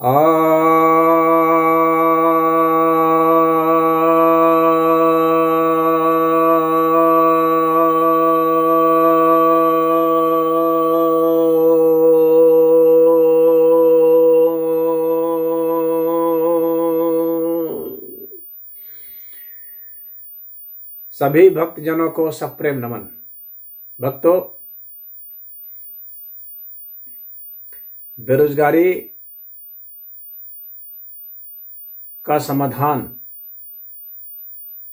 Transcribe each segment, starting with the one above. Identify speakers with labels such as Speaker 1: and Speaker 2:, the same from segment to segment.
Speaker 1: आ सभी भक्तजनों को सप्रेम नमन। भक्तों, बेरोजगारी का समाधान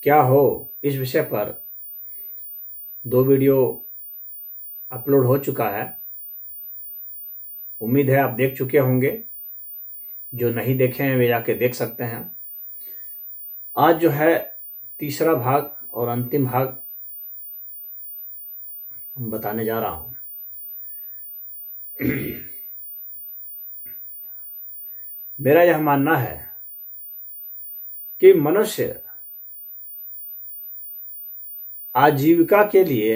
Speaker 1: क्या हो, इस विषय पर 2 वीडियो अपलोड हो चुका है। उम्मीद है आप देख चुके होंगे। जो नहीं देखे हैं वे जाके देख सकते हैं। आज जो है तीसरा भाग और अंतिम भाग बताने जा रहा हूं। मेरा यह मानना है कि मनुष्य आजीविका के लिए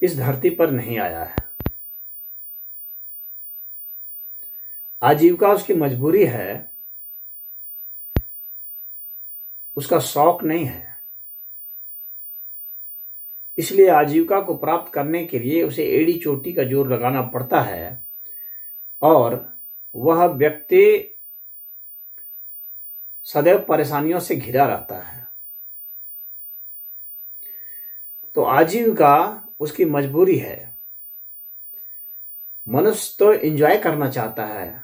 Speaker 1: इस धरती पर नहीं आया है। आजीविका उसकी मजबूरी है, उसका शौक नहीं है। इसलिए आजीविका को प्राप्त करने के लिए उसे एड़ी चोटी का जोर लगाना पड़ता है और वह व्यक्ति सदैव परेशानियों से घिरा रहता है। तो आजीविका उसकी मजबूरी है। मनुष्य तो एंजॉय करना चाहता है,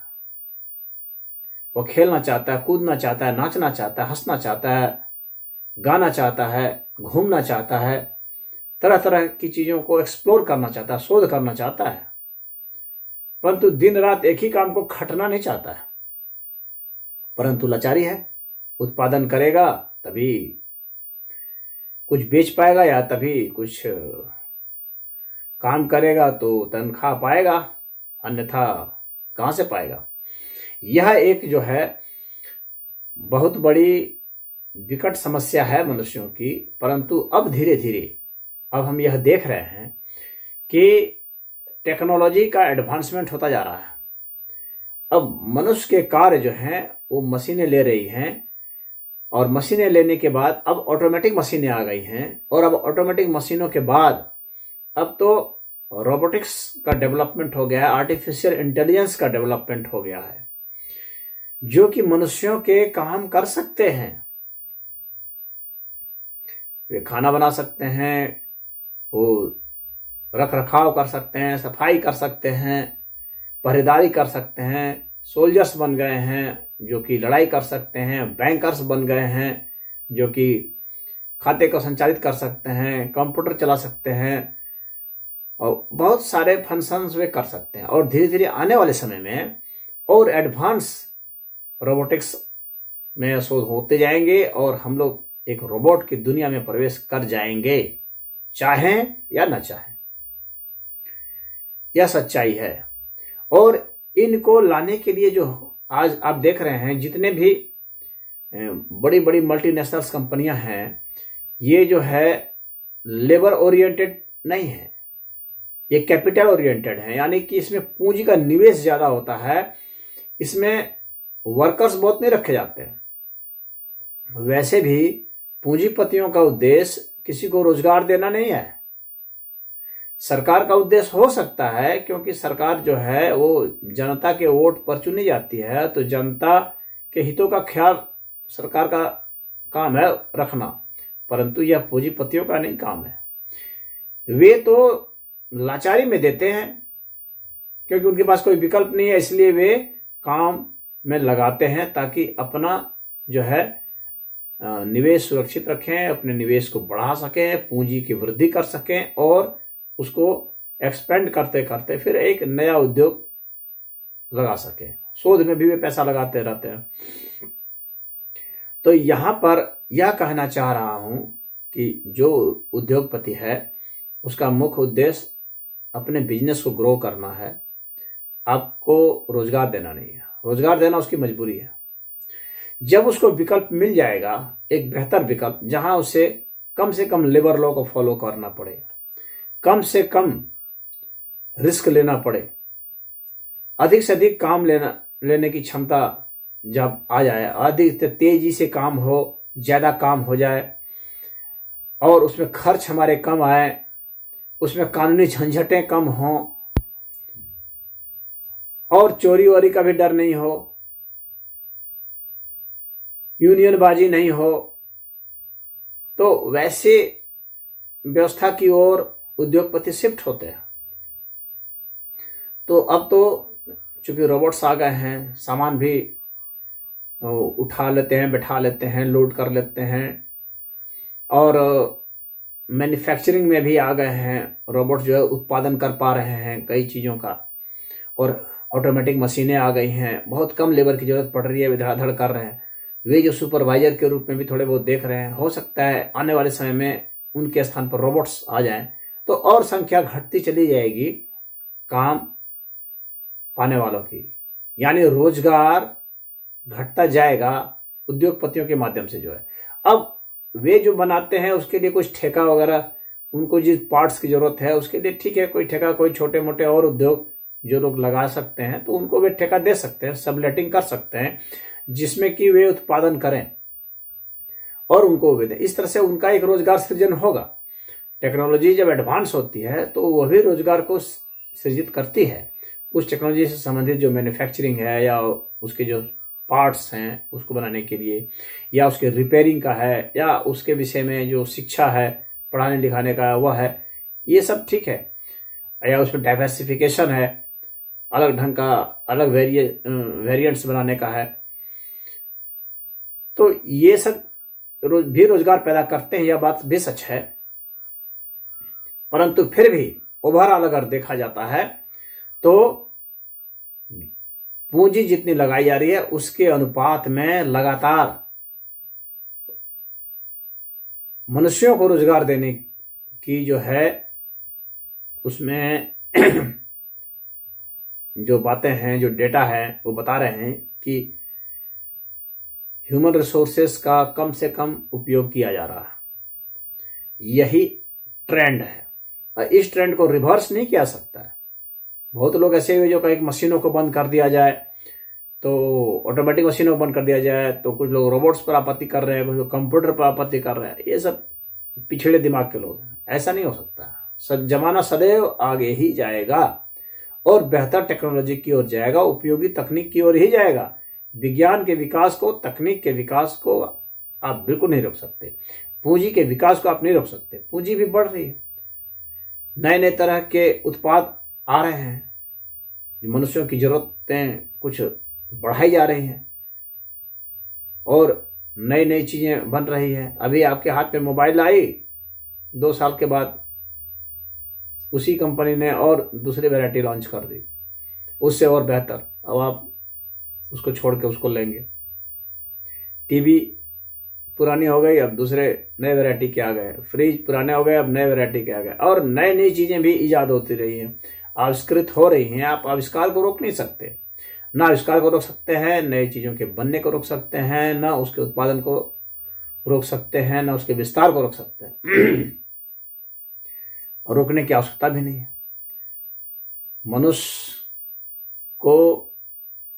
Speaker 1: वो खेलना चाहता है, कूदना चाहता है, नाचना चाहता है, हंसना चाहता है, गाना चाहता है, घूमना चाहता है, तरह तरह की चीजों को एक्सप्लोर करना चाहता है, शोध करना चाहता है। परंतु दिन रात एक ही काम को खटना नहीं चाहता है। परंतु लाचारी है, उत्पादन करेगा तभी कुछ बेच पाएगा या तभी कुछ काम करेगा तो तनख्वाह पाएगा, अन्यथा कहां से पाएगा। यह एक जो है बहुत बड़ी विकट समस्या है मनुष्यों की। परंतु अब धीरे धीरे अब हम यह देख रहे हैं कि टेक्नोलॉजी का एडवांसमेंट होता जा रहा है। अब मनुष्य के कार्य जो हैं वो मशीनें ले रही हैं और मशीनें लेने के बाद अब ऑटोमेटिक मशीनें आ गई हैं और अब ऑटोमेटिक मशीनों के बाद अब तो रोबोटिक्स का डेवलपमेंट हो गया है, आर्टिफिशियल इंटेलिजेंस का डेवलपमेंट हो गया है, जो कि मनुष्यों के काम कर सकते हैं। वे खाना बना सकते हैं, वो रख रखाव कर सकते हैं, सफाई कर सकते हैं, पहरेदारी कर सकते हैं, सोल्जर्स बन गए हैं जो कि लड़ाई कर सकते हैं, बैंकर्स बन गए हैं जो कि खाते को संचालित कर सकते हैं, कंप्यूटर चला सकते हैं और बहुत सारे फंक्शंस वे कर सकते हैं। और धीरे धीरे आने वाले समय में और एडवांस रोबोटिक्स में शोध होते जाएंगे और हम लोग एक रोबोट की दुनिया में प्रवेश कर जाएंगे, चाहें या न चाहें। यह सच्चाई है। और इनको लाने के लिए जो आज आप देख रहे हैं जितने भी बड़ी बड़ी मल्टीनेशनल्स कंपनियां हैं, ये जो है लेबर ओरिएंटेड नहीं है, ये कैपिटल ओरिएंटेड है। यानी कि इसमें पूंजी का निवेश ज्यादा होता है, इसमें वर्कर्स बहुत नहीं रखे जाते हैं। वैसे भी पूंजीपतियों का उद्देश्य किसी को रोजगार देना नहीं है। सरकार का उद्देश्य हो सकता है, क्योंकि सरकार जो है वो जनता के वोट पर चुनी जाती है, तो जनता के हितों का ख्याल सरकार का काम है रखना। परंतु यह पूंजीपतियों का नहीं काम है। वे तो लाचारी में देते हैं क्योंकि उनके पास कोई विकल्प नहीं है, इसलिए वे काम में लगाते हैं ताकि अपना जो है निवेश सुरक्षित रखें, अपने निवेश को बढ़ा सकें, पूंजी की वृद्धि कर सकें और उसको एक्सपेंड करते करते फिर एक नया उद्योग लगा सकें। शोध में भी वे पैसा लगाते रहते हैं। तो यहां पर यह कहना चाह रहा हूं कि जो उद्योगपति है उसका मुख्य उद्देश्य अपने बिजनेस को ग्रो करना है, आपको रोजगार देना नहीं है। रोजगार देना उसकी मजबूरी है। जब उसको विकल्प मिल जाएगा, एक बेहतर विकल्प जहां उसे कम से कम लेबर लॉ को फॉलो करना पड़े, कम से कम रिस्क लेना पड़े, अधिक से अधिक काम लेने की क्षमता जब आ जाए, अधिक तेजी से काम हो, ज़्यादा काम हो जाए और उसमें खर्च हमारे कम आए, उसमें कानूनी झंझटें कम हों और चोरी वोरी का भी डर नहीं हो, यूनियनबाजी नहीं हो, तो वैसे व्यवस्था की ओर उद्योगपति शिफ्ट होते हैं। तो अब तो चूंकि रोबोट्स आ गए हैं, सामान भी उठा लेते हैं, बैठा लेते हैं, लोड कर लेते हैं और मैन्युफैक्चरिंग में भी आ गए हैं रोबोट, जो है उत्पादन कर पा रहे हैं कई चीज़ों का, और ऑटोमेटिक मशीनें आ गई हैं, बहुत कम लेबर की ज़रूरत पड़ रही है, धड़ाधड़ कर रहे हैं। वे जो सुपरवाइजर के रूप में भी थोड़े बहुत देख रहे हैं, हो सकता है आने वाले समय में उनके स्थान पर रोबोट्स आ जाएं, तो और संख्या घटती चली जाएगी काम पाने वालों की, यानी रोजगार घटता जाएगा उद्योगपतियों के माध्यम से जो है। अब वे जो बनाते हैं उसके लिए कुछ ठेका वगैरह, उनको जिस पार्ट्स की जरूरत है उसके लिए ठीक है, कोई ठेका, कोई छोटे मोटे और उद्योग जो लोग लगा सकते हैं तो उनको वे ठेका दे सकते हैं, सबलेटिंग कर सकते हैं, जिसमें कि वे उत्पादन करें और उनको वे दें। इस तरह से उनका एक रोजगार सृजन होगा। टेक्नोलॉजी जब एडवांस होती है तो वह भी रोजगार को सृजित करती है। उस टेक्नोलॉजी से संबंधित जो मैन्युफैक्चरिंग है या उसके जो पार्ट्स हैं उसको बनाने के लिए, या उसके रिपेयरिंग का है, या उसके विषय में जो शिक्षा है, पढ़ाने लिखाने का वह है, ये सब ठीक है, या उसमें डाइवर्सिफिकेशन है, अलग ढंग का अलग वेरिएंट्स बनाने का है, तो ये सब भी रोजगार पैदा करते हैं, यह बात भी सच है। परंतु फिर भी ओवरऑल अगर देखा जाता है तो पूंजी जितनी लगाई जा रही है उसके अनुपात में लगातार मनुष्यों को रोजगार देने की जो है उसमें जो बातें हैं, जो डेटा है, वो बता रहे हैं कि ह्यूमन रिसोर्सेस का कम से कम उपयोग किया जा रहा है। यही ट्रेंड है और इस ट्रेंड को रिवर्स नहीं किया सकता है। बहुत लोग ऐसे हुए जो कहीं मशीनों को बंद कर दिया जाए तो ऑटोमेटिक मशीनों को बंद कर दिया जाए, तो कुछ लोग रोबोट्स पर आपत्ति कर रहे हैं, कुछ लोग कंप्यूटर पर आपत्ति कर रहे हैं। ये सब पिछड़े दिमाग के लोग हैं, ऐसा नहीं हो सकता। जमाना सदैव आगे ही जाएगा और बेहतर टेक्नोलॉजी की ओर जाएगा, उपयोगी तकनीक की ओर ही जाएगा। विज्ञान के विकास को, तकनीक के विकास को आप बिल्कुल नहीं रोक सकते, पूंजी के विकास को आप नहीं रोक सकते। पूंजी भी बढ़ रही है, नए नए तरह के उत्पाद आ रहे हैं, मनुष्यों की जरूरतें कुछ बढ़ाई जा रही हैं और नई नई चीजें बन रही हैं। अभी आपके हाथ में मोबाइल आई, 2 साल के बाद उसी कंपनी ने और दूसरी वैरायटी लॉन्च कर दी, उससे और बेहतर। अब आप उसको छोड़ के उसको लेंगे। टीवी पुरानी हो गई, अब दूसरे नए वैरायटी के आ गए। फ्रिज पुराने हो गए, अब नए वैरायटी के आ गए, और नई नई चीजें भी ईजाद होती रही हैं, आविष्कृत हो रही हैं। आप आविष्कार को रोक नहीं सकते, ना आविष्कार को रोक सकते हैं, नई चीजों के बनने को रोक सकते हैं, ना उसके उत्पादन को रोक सकते हैं, ना उसके विस्तार को रोक सकते हैं। और रोकने की आवश्यकता भी नहीं है। मनुष्य को,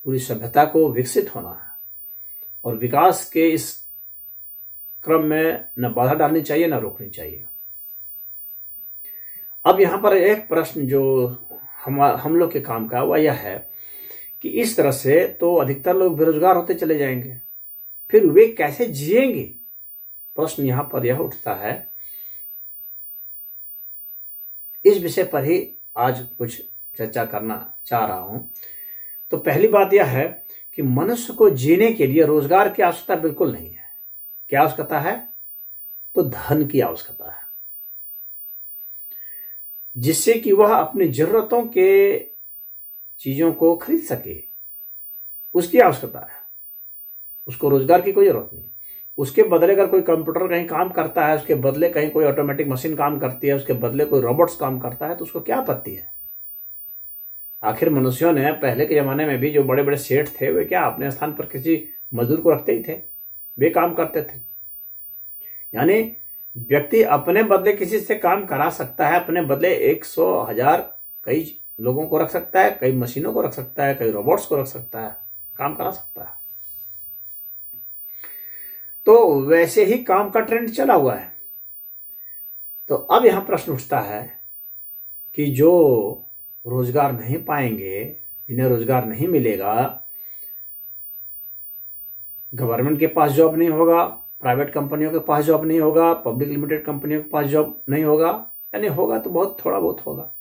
Speaker 1: पूरी सभ्यता को विकसित होना है और विकास के इस क्रम में न बाधा डालनी चाहिए, न रोकनी चाहिए। अब यहां पर एक प्रश्न जो हम लोग के काम का, वह यह है कि इस तरह से तो अधिकतर लोग बेरोजगार होते चले जाएंगे, फिर वे कैसे जिएंगे? प्रश्न यहां पर यह उठता है। इस विषय पर ही आज कुछ चर्चा करना चाह रहा हूं। तो पहली बात यह है कि मनुष्य को जीने के लिए रोजगार की आवश्यकता बिल्कुल नहीं है। क्या आवश्यकता है? तो धन की आवश्यकता है, जिससे कि वह अपनी जरूरतों के चीजों को खरीद सके, उसकी आवश्यकता है। उसको रोजगार की कोई जरूरत नहीं। उसके बदले अगर कोई कंप्यूटर कहीं काम करता है, उसके बदले कहीं कोई ऑटोमेटिक मशीन काम करती है, उसके बदले कोई रोबोट्स काम करता है, तो उसको क्या आपत्ति है? आखिर मनुष्यों ने पहले के जमाने में भी जो बड़े बड़े सेठ थे, वे क्या अपने स्थान पर किसी मजदूर को रखते ही थे? वे काम करते थे। यानी व्यक्ति अपने बदले किसी से काम करा सकता है, अपने बदले 100, 1000, कई लोगों को रख सकता है, कई मशीनों को रख सकता है, कई रोबोट्स को रख सकता है, काम करा सकता है। तो वैसे ही काम का ट्रेंड चला हुआ है। तो अब यहां प्रश्न उठता है कि जो रोजगार नहीं पाएंगे, जिन्हें रोजगार नहीं मिलेगा, गवर्नमेंट के पास जॉब नहीं होगा, प्राइवेट कंपनियों के पास जॉब नहीं होगा, पब्लिक लिमिटेड कंपनियों के पास जॉब नहीं होगा, यानी होगा तो बहुत थोड़ा बहुत होगा।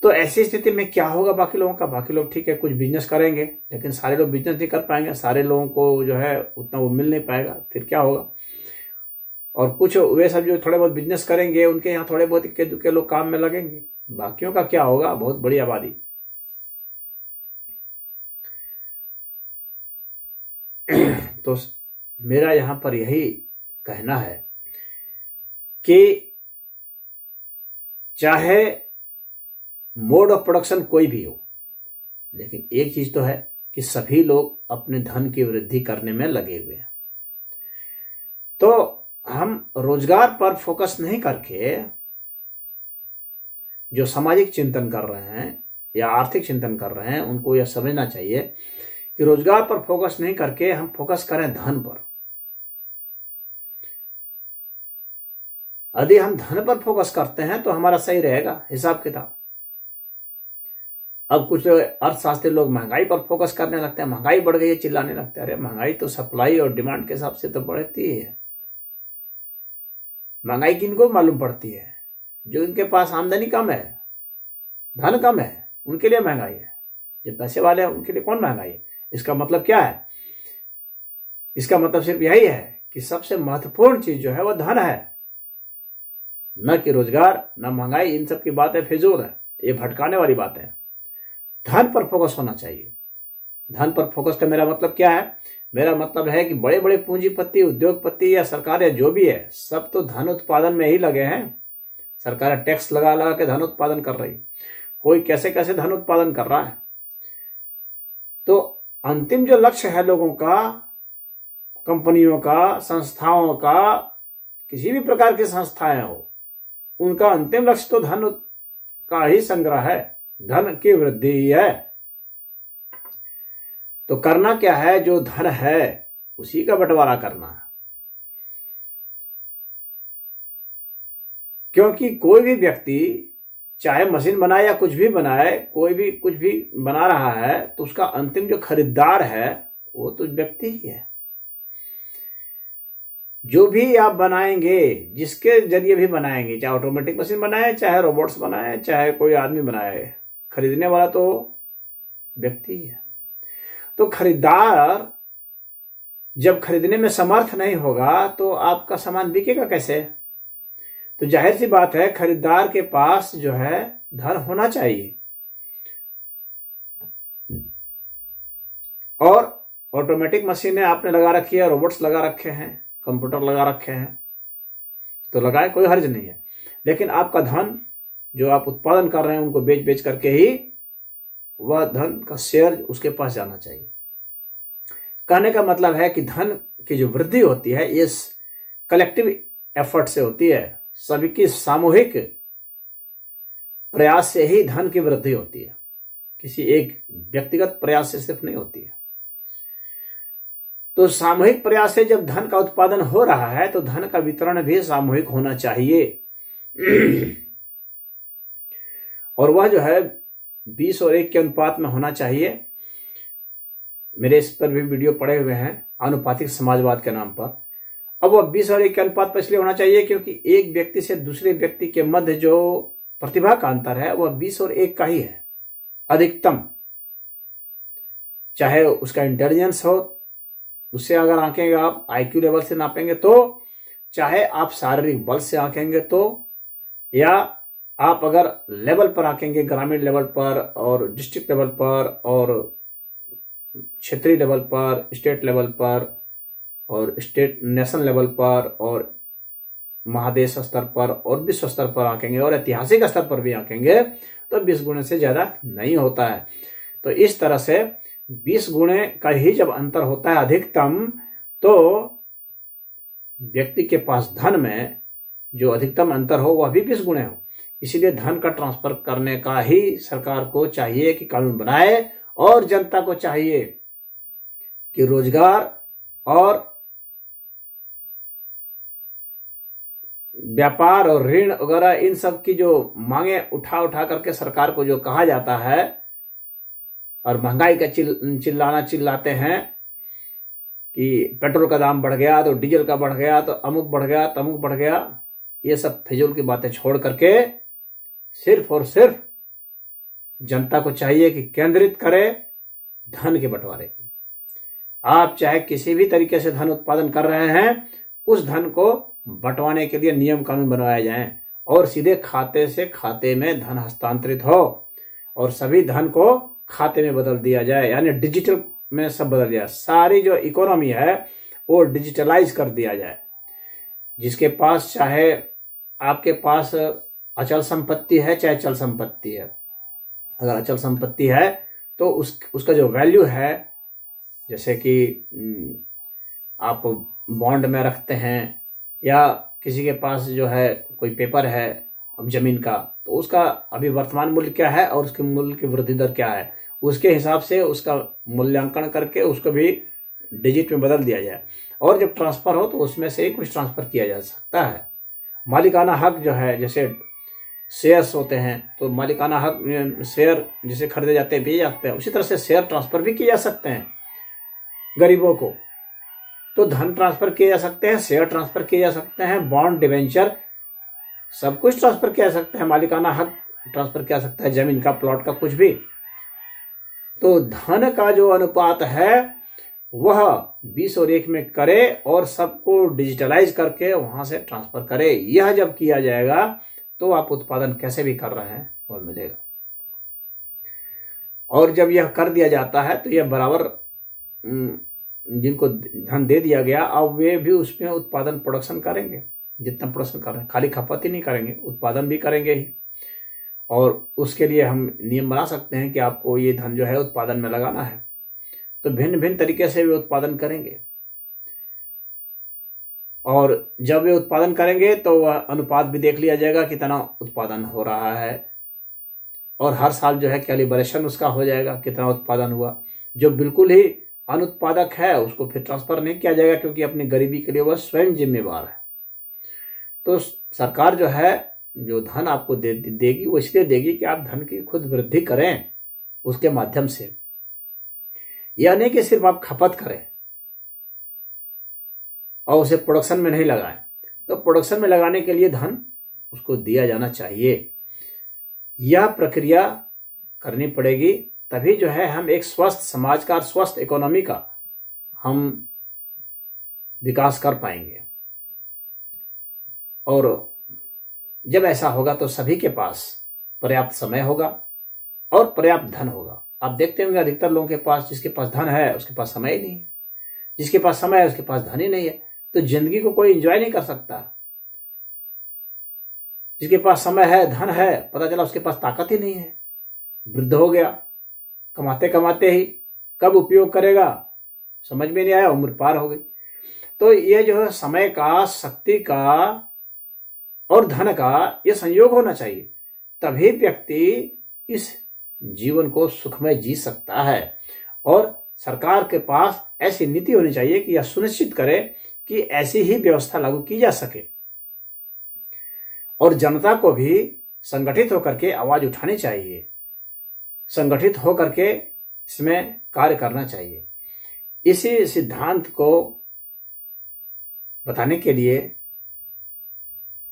Speaker 1: तो ऐसी स्थिति में क्या होगा बाकी लोगों का? बाकी लोग ठीक है कुछ बिजनेस करेंगे, लेकिन सारे लोग बिजनेस नहीं कर पाएंगे, सारे लोगों को जो है उतना वो मिल नहीं पाएगा, फिर क्या होगा? और कुछ वे सब जो थोड़े बहुत बिजनेस करेंगे, उनके यहाँ थोड़े बहुत इक्के दुक्के लोग काम में लगेंगे, बाकियों का क्या होगा? बहुत बड़ी आबादी। तो मेरा यहां पर यही कहना है कि चाहे मोड ऑफ प्रोडक्शन कोई भी हो, लेकिन एक चीज तो है कि सभी लोग अपने धन की वृद्धि करने में लगे हुए हैं। तो हम रोजगार पर फोकस नहीं करके जो सामाजिक चिंतन कर रहे हैं या आर्थिक चिंतन कर रहे हैं, उनको यह समझना चाहिए कि रोजगार पर फोकस नहीं करके हम फोकस करें धन पर। यदि हम धन पर फोकस करते हैं तो हमारा सही रहेगा हिसाब किताब। अब कुछ अर्थशास्त्री लोग महंगाई पर फोकस करने लगते हैं, महंगाई बढ़ गई है, चिल्लाने लगते हैं। अरे महंगाई तो सप्लाई और डिमांड के हिसाब से तो बढ़ती है। महंगाई किनको मालूम पड़ती है? जो इनके पास आमदनी कम है, धन कम है, उनके लिए महंगाई है। जो पैसे वाले हैं उनके लिए कौन महंगाई है? इसका मतलब क्या है? इसका मतलब सिर्फ यही है कि सबसे महत्वपूर्ण चीज जो है वो धन है, न कि रोजगार, न महंगाई। इन सब की बातें फिजूल है, ये भटकाने वाली बातें हैं। धन पर फोकस होना चाहिए। धन पर फोकस का मेरा मतलब क्या है? मेरा मतलब है कि बड़े बड़े पूंजीपति, उद्योगपति या सरकार या जो भी है, सब तो धन उत्पादन में ही लगे हैं। सरकार टैक्स लगा लगा के धन उत्पादन कर रही, कोई कैसे कैसे धन उत्पादन कर रहा है। तो अंतिम जो लक्ष्य है लोगों का, कंपनियों का, संस्थाओं का, किसी भी प्रकार की संस्थाएं हो, उनका अंतिम लक्ष्य तो धन का ही संग्रह है, धन की वृद्धि ही है। तो करना क्या है? जो धन है उसी का बंटवारा करना है। क्योंकि कोई भी व्यक्ति चाहे मशीन बनाए या कुछ भी बनाए, कोई भी कुछ भी बना रहा है, तो उसका अंतिम जो खरीदार है वो तो व्यक्ति ही है। जो भी आप बनाएंगे, जिसके जरिए भी बनाएंगे, चाहे ऑटोमेटिक मशीन बनाए, चाहे रोबोट्स बनाए, चाहे कोई आदमी बनाए, खरीदने वाला तो व्यक्ति ही है। तो खरीदार जब खरीदने में समर्थ नहीं होगा तो आपका सामान बिकेगा कैसे? तो जाहिर सी बात है खरीदार के पास जो है धन होना चाहिए। और ऑटोमेटिक मशीनें आपने लगा रखी है, रोबोट्स लगा रखे हैं, कंप्यूटर लगा रखे हैं, तो लगाए, कोई हर्ज नहीं है। लेकिन आपका धन जो आप उत्पादन कर रहे हैं उनको बेच बेच करके ही वह धन का शेयर उसके पास जाना चाहिए। कहने का मतलब है कि धन की जो वृद्धि होती है ये कलेक्टिव एफर्ट से होती है, सभी की सामूहिक प्रयास से ही धन की वृद्धि होती है, किसी एक व्यक्तिगत प्रयास से सिर्फ नहीं होती है। तो सामूहिक प्रयास से जब धन का उत्पादन हो रहा है तो धन का वितरण भी सामूहिक होना चाहिए। और वह जो है 20 और 1 के अनुपात में होना चाहिए। मेरे इस पर भी वीडियो पड़े हुए हैं आनुपातिक समाजवाद के नाम पर। अब वह 20 और 1 के अनुपात पर इसलिए होना चाहिए क्योंकि एक व्यक्ति से दूसरे व्यक्ति के मध्य जो प्रतिभा का अंतर है वह 20 और 1 का ही है अधिकतम। चाहे उसका इंटेलिजेंस हो, उससे अगर आंकेंगे आप, आईक्यू लेवल से नापेंगे तो, चाहे आप शारीरिक बल से आंकेंगे तो, या आप अगर लेवल पर आंकेंगे, ग्रामीण लेवल पर और डिस्ट्रिक्ट लेवल पर और क्षेत्रीय लेवल पर, स्टेट लेवल पर और स्टेट नेशनल लेवल पर और महादेश स्तर पर और विश्व स्तर पर आंकेंगे और ऐतिहासिक स्तर पर भी आंकेंगे तो 20 गुणे से ज्यादा नहीं होता है। तो इस तरह से 20 गुणे का ही जब अंतर होता है अधिकतम, तो व्यक्ति के पास धन में जो अधिकतम अंतर हो वह भी 20 गुणे हो। इसीलिए धन का ट्रांसफर करने का ही सरकार को चाहिए कि कानून बनाए, और जनता को चाहिए कि रोजगार और व्यापार और ऋण वगैरह इन सब की जो मांगे उठा उठा करके सरकार को जो कहा जाता है, और महंगाई का चिल्लाना चिल्लाते हैं कि पेट्रोल का दाम बढ़ गया तो डीजल का बढ़ गया तो अमुक बढ़ गया तमुक बढ़ गया, ये सब फिजूल की बातें छोड़ करके सिर्फ और सिर्फ जनता को चाहिए कि केंद्रित करे धन के बंटवारे की। आप चाहे किसी भी तरीके से धन उत्पादन कर रहे हैं, उस धन को बंटवाने के लिए नियम कानून बनवाए जाएं, और सीधे खाते से खाते में धन हस्तांतरित हो, और सभी धन को खाते में बदल दिया जाए, यानी डिजिटल में सब बदल दिया। सारी जो इकोनॉमी है वो डिजिटलाइज कर दिया जाए। जिसके पास, चाहे आपके पास अचल संपत्ति है चाहे चल संपत्ति है, अगर अचल संपत्ति है तो उसका जो वैल्यू है, जैसे कि आप बॉन्ड में रखते हैं, या किसी के पास जो है कोई पेपर है अब जमीन का, तो उसका अभी वर्तमान मूल्य क्या है और उसके मूल्य की वृद्धि दर क्या है, उसके हिसाब से उसका मूल्यांकन करके उसको भी डिजिट में बदल दिया जाए। और जब ट्रांसफ़र हो तो उसमें से ही कुछ ट्रांसफ़र किया जा सकता है। मालिकाना हक जो है, जैसे शेयर्स होते हैं, तो मालिकाना हक शेयर जैसे खरीदे जाते हैं, बेचे जाते हैं, उसी तरह से शेयर ट्रांसफ़र भी किए जा सकते हैं गरीबों को। तो धन ट्रांसफ़र किए जा सकते हैं, शेयर ट्रांसफ़र किए जा सकते हैं, बॉन्ड डिवेंचर सब कुछ ट्रांसफ़र किया जा सकता है, मालिकाना हक ट्रांसफ़र किया जा सकता है, जमीन का, प्लॉट का, कुछ भी। तो धन का जो अनुपात है वह 20 और 1 में करे, और सबको डिजिटलाइज करके वहां से ट्रांसफर करे। यह जब किया जाएगा तो आप उत्पादन कैसे भी कर रहे हैं वो मिलेगा। और जब यह कर दिया जाता है तो यह बराबर जिनको धन दे दिया गया, अब वे भी उसमें उत्पादन प्रोडक्शन करेंगे, जितना प्रोडक्शन कर रहे हैं, खाली खपत ही नहीं करेंगे, उत्पादन भी करेंगे ही। और उसके लिए हम नियम बना सकते हैं कि आपको ये धन जो है उत्पादन में लगाना है, तो भिन्न भिन्न तरीके से वे उत्पादन करेंगे। और जब वे उत्पादन करेंगे तो वह अनुपात भी देख लिया जाएगा कितना उत्पादन हो रहा है, और हर साल जो है कैलिब्रेशन उसका हो जाएगा कितना उत्पादन हुआ। जो बिल्कुल ही अनुत्पादक है उसको फिर ट्रांसफर नहीं किया जाएगा, क्योंकि अपनी गरीबी के लिए वह स्वयं जिम्मेवार है। तो सरकार जो है जो धन आपको देगी वो इसलिए देगी कि आप धन की खुद वृद्धि करें उसके माध्यम से, यह नहीं कि सिर्फ आप खपत करें और उसे प्रोडक्शन में नहीं लगाएं। तो प्रोडक्शन में लगाने के लिए धन उसको दिया जाना चाहिए। यह प्रक्रिया करनी पड़ेगी, तभी जो है हम एक स्वस्थ समाज का, स्वस्थ इकोनॉमी का हम विकास कर पाएंगे। और जब ऐसा होगा तो सभी के पास पर्याप्त समय होगा और पर्याप्त धन होगा। आप देखते होंगे अधिकतर लोगों के पास, जिसके पास धन है उसके पास समय ही नहीं है, जिसके पास समय है उसके पास धन ही नहीं है, तो जिंदगी को कोई एंजॉय नहीं कर सकता। जिसके पास समय है, धन है, पता चला उसके पास ताकत ही नहीं है, वृद्ध हो गया, कमाते कमाते ही कब उपयोग करेगा समझ में नहीं आया, उम्र पार हो गई। तो ये जो है समय का, शक्ति का और धन का ये संयोग होना चाहिए, तभी व्यक्ति इस जीवन को सुखमय जी सकता है। और सरकार के पास ऐसी नीति होनी चाहिए कि यह सुनिश्चित करे कि ऐसी ही व्यवस्था लागू की जा सके, और जनता को भी संगठित होकर के आवाज उठानी चाहिए, संगठित होकर के इसमें कार्य करना चाहिए। इसी सिद्धांत को बताने के लिए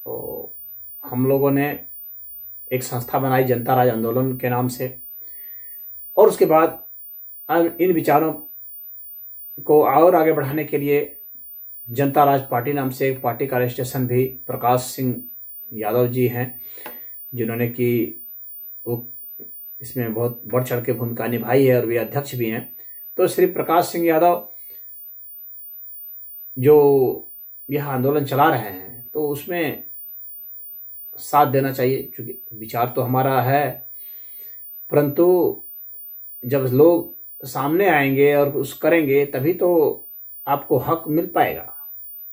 Speaker 1: तो हम लोगों ने एक संस्था बनाई जनता राज आंदोलन के नाम से, और उसके बाद इन विचारों को और आगे बढ़ाने के लिए जनता राज पार्टी नाम से एक पार्टी का रजिस्ट्रेशन भी प्रकाश सिंह यादव जी हैं, जिन्होंने कि वो इसमें बहुत बढ़ चढ़ के भूमिका निभाई है और वे अध्यक्ष भी हैं। तो श्री प्रकाश सिंह यादव जो यह आंदोलन चला रहे हैं तो उसमें साथ देना चाहिए, क्योंकि विचार तो हमारा है, परंतु जब लोग सामने आएंगे और उस करेंगे तभी तो आपको हक मिल पाएगा,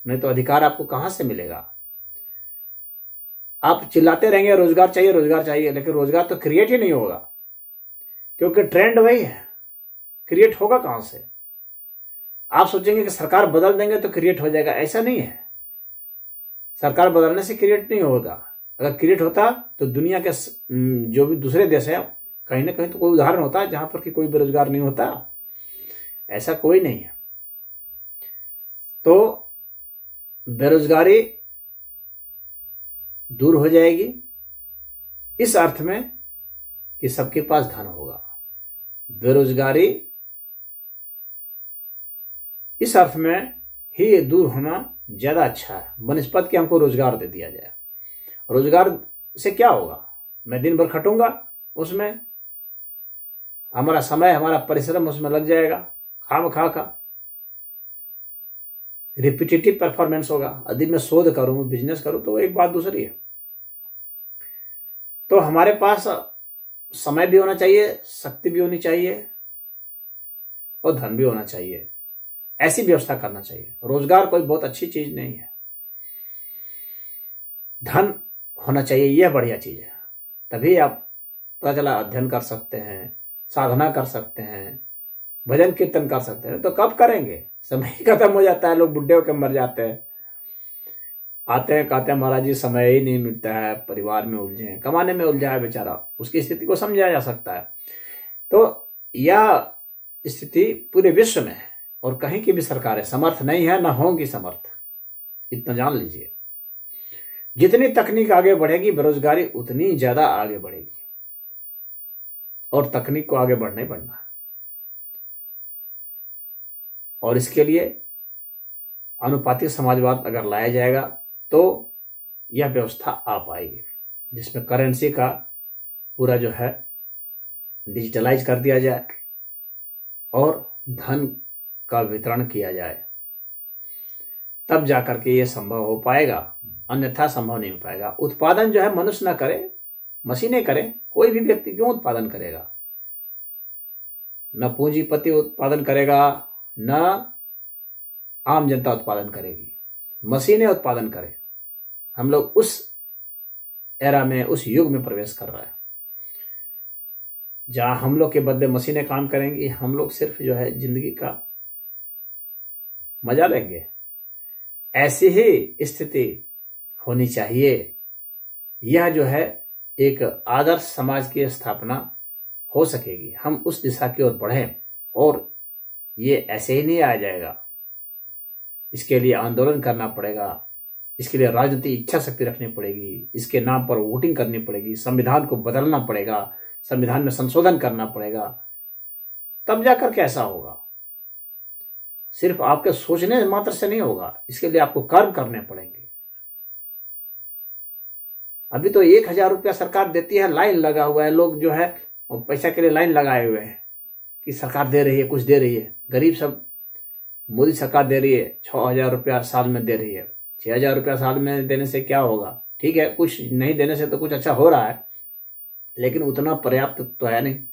Speaker 1: नहीं तो अधिकार आपको कहाँ से मिलेगा। आप चिल्लाते रहेंगे रोजगार चाहिए, लेकिन रोजगार तो क्रिएट ही नहीं होगा, क्योंकि ट्रेंड वही है। क्रिएट होगा कहां से? आप सोचेंगे कि सरकार बदल देंगे तो क्रिएट हो जाएगा, ऐसा नहीं है। सरकार बदलने से क्रिएट नहीं होगा। अगर क्रिएट होता तो दुनिया के जो भी दूसरे देश हैं, कहीं ना कहीं तो कोई उदाहरण होता है जहां पर कि कोई बेरोजगार नहीं होता। ऐसा कोई नहीं है। तो बेरोजगारी दूर हो जाएगी इस अर्थ में कि सबके पास धन होगा। बेरोजगारी इस अर्थ में ही दूर होना ज्यादा अच्छा है बनिस्पत कि हमको रोजगार दे दिया जाए। रोजगार से क्या होगा? मैं दिन भर खटूंगा, उसमें हमारा समय, हमारा परिश्रम उसमें लग जाएगा, खाम खा रिपीटेटिव परफॉर्मेंस होगा। यदि मैं शोध करूं, बिजनेस करूं, तो एक बात दूसरी है। तो हमारे पास समय भी होना चाहिए, शक्ति भी होनी चाहिए और धन भी होना चाहिए। ऐसी व्यवस्था करना चाहिए। रोजगार कोई बहुत अच्छी चीज नहीं है, धन होना चाहिए, यह बढ़िया चीज है। तभी आप पता चला अध्ययन कर सकते हैं, साधना कर सकते हैं, भजन कीर्तन कर सकते हैं। तो कब करेंगे? समय ही खत्म हो जाता है, लोग बुढ़े होकर मर जाते हैं। आते हैं, कहते हैं महाराज जी समय ही नहीं मिलता है, परिवार में उलझे हैं, कमाने में उलझा है बेचारा। उसकी स्थिति को समझा जा सकता है। तो यह स्थिति पूरे विश्व में है और कहीं की भी सरकारें समर्थ नहीं है, ना होंगी समर्थ। इतना जान लीजिए। जितनी तकनीक आगे बढ़ेगी, बेरोजगारी उतनी ज्यादा आगे बढ़ेगी और तकनीक को आगे बढ़ना ही बढ़ना है। और इसके लिए अनुपातिक समाजवाद अगर लाया जाएगा तो यह व्यवस्था आ पाएगी, जिसमें करेंसी का पूरा जो है डिजिटलाइज कर दिया जाए और धन का वितरण किया जाए, तब जाकर के ये संभव हो पाएगा, अन्यथा संभव नहीं हो पाएगा। उत्पादन जो है मनुष्य ना करे, मशीनें करें। कोई भी व्यक्ति क्यों उत्पादन करेगा? न पूंजीपति उत्पादन करेगा, न आम जनता उत्पादन करेगी, मशीनें उत्पादन करें। हम लोग उस एरा में, उस युग में प्रवेश कर रहे हैं जहां हम लोग के बदले मशीनें काम करेंगी, हम लोग सिर्फ जो है जिंदगी का मजा लेंगे। ऐसी ही स्थिति होनी चाहिए। यह जो है एक आदर्श समाज की स्थापना हो सकेगी। हम उस दिशा की ओर बढ़ें और ये ऐसे ही नहीं आ जाएगा। इसके लिए आंदोलन करना पड़ेगा, इसके लिए राजनीतिक इच्छा शक्ति रखनी पड़ेगी, इसके नाम पर वोटिंग करनी पड़ेगी, संविधान को बदलना पड़ेगा, संविधान में संशोधन करना पड़ेगा, तब जाकर कैसा होगा। सिर्फ आपके सोचने मात्र से नहीं होगा, इसके लिए आपको कर्म करने पड़ेंगे। अभी तो 1,000 रुपया सरकार देती है, लाइन लगा हुआ है, लोग जो है पैसा के लिए लाइन लगाए हुए हैं कि सरकार दे रही है, कुछ दे रही है। गरीब सब, मोदी सरकार दे रही है, 6,000 रुपया साल में दे रही है। 6,000 रुपया साल में देने से क्या होगा? ठीक है, कुछ नहीं देने से तो कुछ अच्छा हो रहा है, लेकिन उतना पर्याप्त तो है नहीं।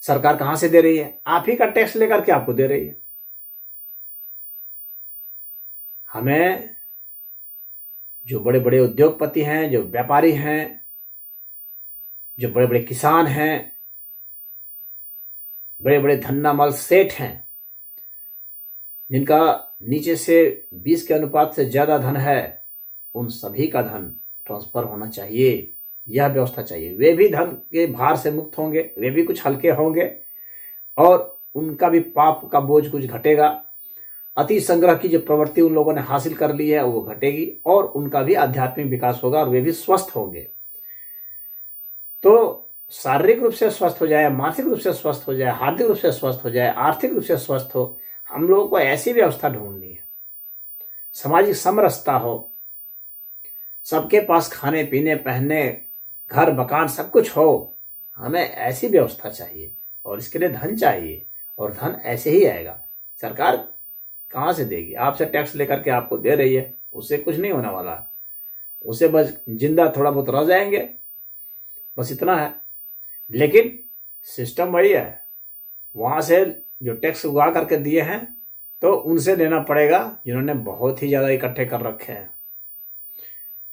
Speaker 1: सरकार कहां से दे रही है? आप ही का टैक्स लेकर के आपको दे रही है। हमें जो बड़े बड़े उद्योगपति हैं, जो व्यापारी हैं, जो बड़े बड़े किसान हैं, बड़े बड़े धन्नामल सेठ हैं, जिनका नीचे से 20 के अनुपात से ज्यादा धन है, उन सभी का धन ट्रांसफर होना चाहिए। यह व्यवस्था चाहिए। वे भी धन के भार से मुक्त होंगे, वे भी कुछ हल्के होंगे और उनका भी पाप का बोझ कुछ घटेगा। अति संग्रह की जो प्रवृत्ति उन लोगों ने हासिल कर ली है वो घटेगी और उनका भी आध्यात्मिक विकास होगा और वे भी स्वस्थ होंगे। तो शारीरिक रूप से स्वस्थ हो जाए, मानसिक रूप से स्वस्थ हो जाए, हार्दिक रूप से स्वस्थ हो जाए, आर्थिक रूप से स्वस्थ हो, हम लोगों को ऐसी व्यवस्था ढूंढनी है। सामाजिक समरसता हो, सबके पास खाने पीने, पहनने, घर मकान सब कुछ हो। हमें ऐसी व्यवस्था चाहिए और इसके लिए धन चाहिए और धन ऐसे ही आएगा। सरकार कहाँ से देगी? आपसे टैक्स लेकर के आपको दे रही है, उससे कुछ नहीं होने वाला है। उससे बस जिंदा थोड़ा बहुत रह जाएंगे, बस इतना है। लेकिन सिस्टम वही है, वहां से जो टैक्स उगा करके दिए हैं तो उनसे लेना पड़ेगा जिन्होंने बहुत ही ज्यादा इकट्ठे कर रखे हैं।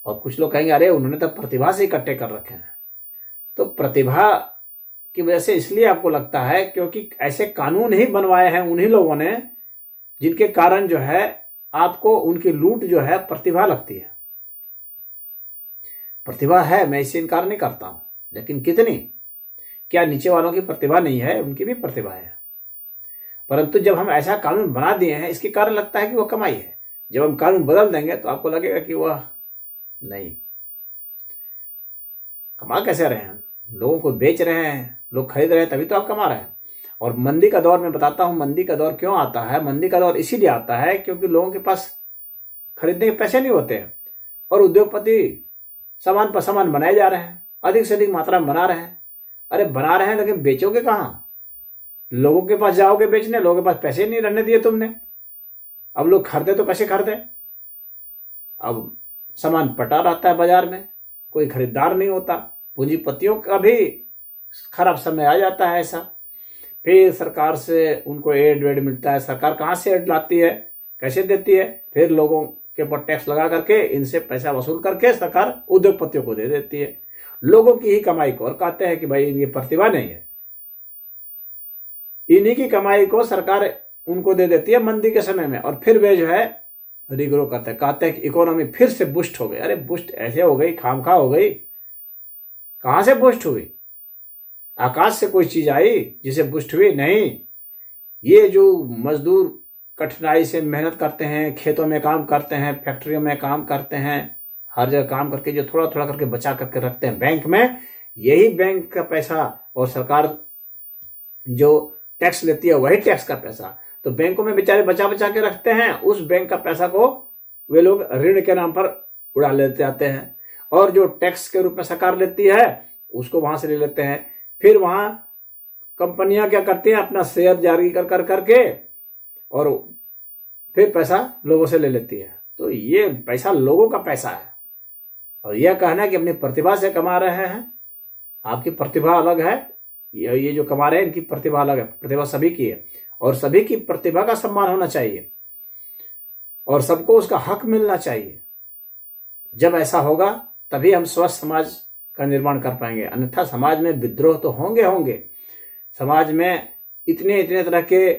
Speaker 1: और कुछ लोग कहेंगे अरे उन्होंने तो प्रतिभा से इकट्ठे कर रखे हैं। तो प्रतिभा की वजह से इसलिए आपको लगता है क्योंकि ऐसे कानून ही बनवाए हैं उन्हीं लोगों ने जिनके कारण जो है आपको उनकी लूट जो है प्रतिभा लगती है। प्रतिभा है, मैं इससे इनकार नहीं करता हूं, लेकिन कितनी? क्या नीचे वालों की प्रतिभा नहीं है? उनकी भी प्रतिभा है, परंतु जब हम ऐसा कानून बना दिए हैं इसके कारण लगता है कि वह कमाई है। जब हम कानून बदल देंगे तो आपको लगेगा कि वह नहीं। कमा कैसे रहे हैं? लोगों को बेच रहे हैं, लोग खरीद रहे हैं, तभी तो आप कमा रहे हैं। और मंदी का दौर, मैं बताता हूं मंदी का दौर क्यों आता है। मंदी का दौर इसीलिए आता है क्योंकि लोगों के पास खरीदने के पैसे नहीं होते हैं और उद्योगपति सामान पर सामान बनाए जा रहे हैं, अधिक से अधिक मात्रा में बना रहे हैं। अरे बना रहे हैं लेकिन बेचोगे कहां? लोगों के पास जाओगे बेचने, लोगों के पास पैसे नहीं रहने दिए तुमने। अब लोग खरीदे तो कैसे खरीदे? अब सामान पटा रहता है बाजार में, कोई खरीदार नहीं होता। पूंजीपतियों का भी खराब समय आ जाता है ऐसा। फिर सरकार से उनको एड वेड मिलता है। सरकार कहाँ से एड लाती है, कैसे देती है? फिर लोगों के ऊपर टैक्स लगा करके इनसे पैसा वसूल करके सरकार उद्योगपतियों को दे देती है, लोगों की ही कमाई को। और कहते हैं कि भाई ये प्रतिभा नहीं है, इन्हीं की कमाई को सरकार उनको दे देती है मंदी के समय में। और फिर वे जो है रिग्रो करते हैं, कहते हैं कि इकोनॉमी फिर से बूस्ट हो गई। अरे बूस्ट ऐसे हो गई, खामखा हो गई? कहां से बूस्ट हुई? आकाश से कोई चीज आई जिसे बूस्ट हुई? नहीं। ये जो मजदूर कठिनाई से मेहनत करते हैं, खेतों में काम करते हैं, फैक्ट्रियों में काम करते हैं, हर जगह काम करके जो थोड़ा थोड़ा करके बचा करके रखते हैं बैंक में, यही बैंक का पैसा और सरकार जो टैक्स लेती है वही टैक्स का पैसा तो बैंकों में बेचारे बचा बचा के रखते हैं। उस बैंक का पैसा को वे लोग ऋण के नाम पर उड़ा लेते जाते हैं और जो टैक्स के रूप में सरकार लेती है उसको वहां से ले लेते हैं। फिर वहां कंपनियां क्या करती हैं, अपना शेयर जारी कर करके और फिर पैसा लोगों से ले लेती है। तो ये पैसा लोगों का पैसा है और यह कहना कि अपनी प्रतिभा से कमा रहे हैं, आपकी प्रतिभा अलग है, ये जो कमा रहे हैं इनकी प्रतिभा अलग है। प्रतिभा सभी की है और सभी की प्रतिभा का सम्मान होना चाहिए और सबको उसका हक मिलना चाहिए। जब ऐसा होगा तभी हम स्वस्थ समाज का निर्माण कर पाएंगे, अन्यथा समाज में विद्रोह तो होंगे। समाज में इतने इतने तरह के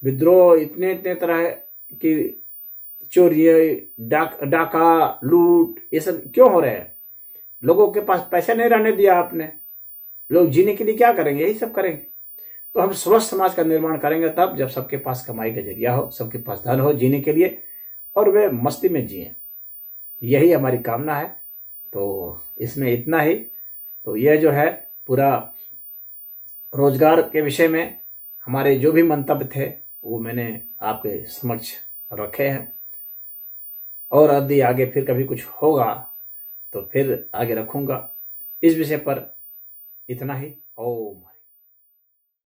Speaker 1: विद्रोह, इतने इतने तरह की चोरी, डाका, लूट, ये सब क्यों हो रहे हैं? लोगों के पास पैसे नहीं रहने दिया आपने। लोग जीने के लिए क्या करेंगे? यही सब करेंगे। तो हम स्वस्थ समाज का निर्माण करेंगे तब जब सबके पास कमाई का जरिया हो, सबके पास धन हो जीने के लिए और वे मस्ती में जिए। यही हमारी कामना है। तो इसमें इतना ही। तो यह जो है पूरा रोजगार के विषय में हमारे जो भी मंतव्य थे वो मैंने आपके समक्ष रखे हैं और यदि आगे फिर कभी कुछ होगा तो फिर आगे रखूंगा। इस विषय पर इतना ही। ओम।